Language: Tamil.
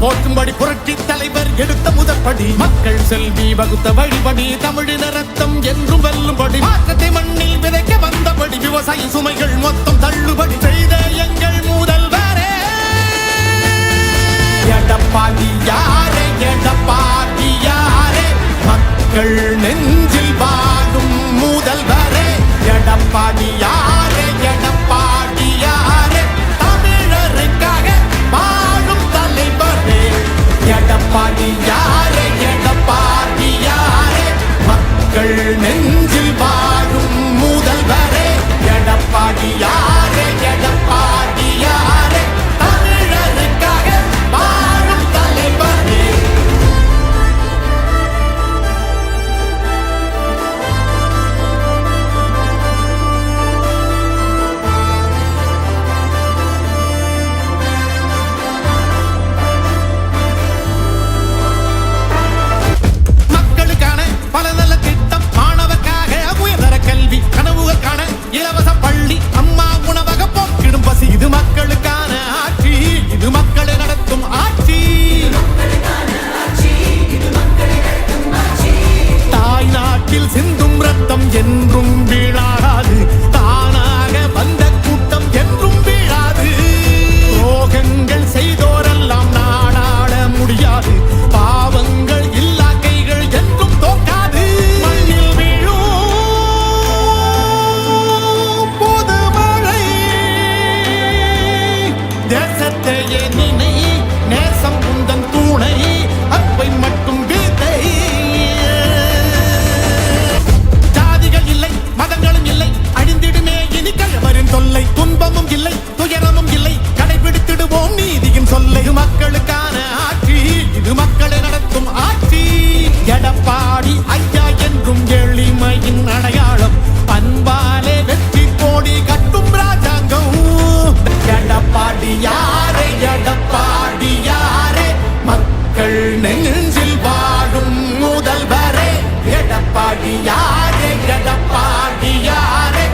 போற்றும்படி புரட்சி தலைவர் எடுத்த முதற்படி மக்கள் செல்வி வகுத்த வழிபடி தமிழின ரத்தம் என்றும் வெல்லும்படி மாற்றத்தை மண்ணில் விதைக்க வந்தபடி விவசாய சுமைகள் மொத்தம் தள்ளுபடி செய்த எங்கள் முதல்வரே எடப்பாடி யாரே எடப்பாடி யாரே மக்கள் நெஞ்சில் வாழும் முதல்வரே எடப்பாடி யாரே எடப்பாடி யாரே தமிழருக்காக வாழும் தலைவரே எடப்பாடி யாரே எடப்பாடி யாரே மக்கள் நெஞ்சில் வாழும் முதல்வரே எடப்பாடி யாரே எடப்பாடி யாரே தமிழருக்காக வாழும் தலைவரே இலவச பள்ளி அம்மா உணவக போக்கிடும் பசி இது மக்களுக்கான ஆட்சி இது மக்களை நடத்தும் ஆட்சி தாய் நாட்டில் சிந்தும் ரத்தம் என்றும் வீழாது தானாக வந்த கூட்டம் என்றும் வீழாது ரோகங்கள் செய்தோரெல்லாம் நாடாள முடியாது பாவங்கள் இல்லா கைகள் என்றும் தோக்காது மண்ணில் வீழும் தேசத்தையே நினை நேசம் உந்தன் தூணை அன்பை மட்டும் வீட்டை ஜாதிகள் இல்லை மதங்களும் இல்லை அழிந்திடுமே இனி கழவரின் தொல்லை துன்பமும் இல்லை துயரமும் இல்லை கடைபிடித்திடுவோம் நீதியின் சொல்லை இது மக்களுக்கான ஆட்சி இது மக்களை நடத்தும் ஆட்சி எடப்பாடி ஐயா என்றும் எளிமையின் அடையாளம் அன்பாலே வெற்றி கோடி கட்டும் ராஜாங்கம் எடப்பாடி யாரே எடப்பாடி யாரே மக்கள் நெஞ்சில் வாழும் முதல்வரே எடப்பாடி யாரே எடப்பாடி யாரே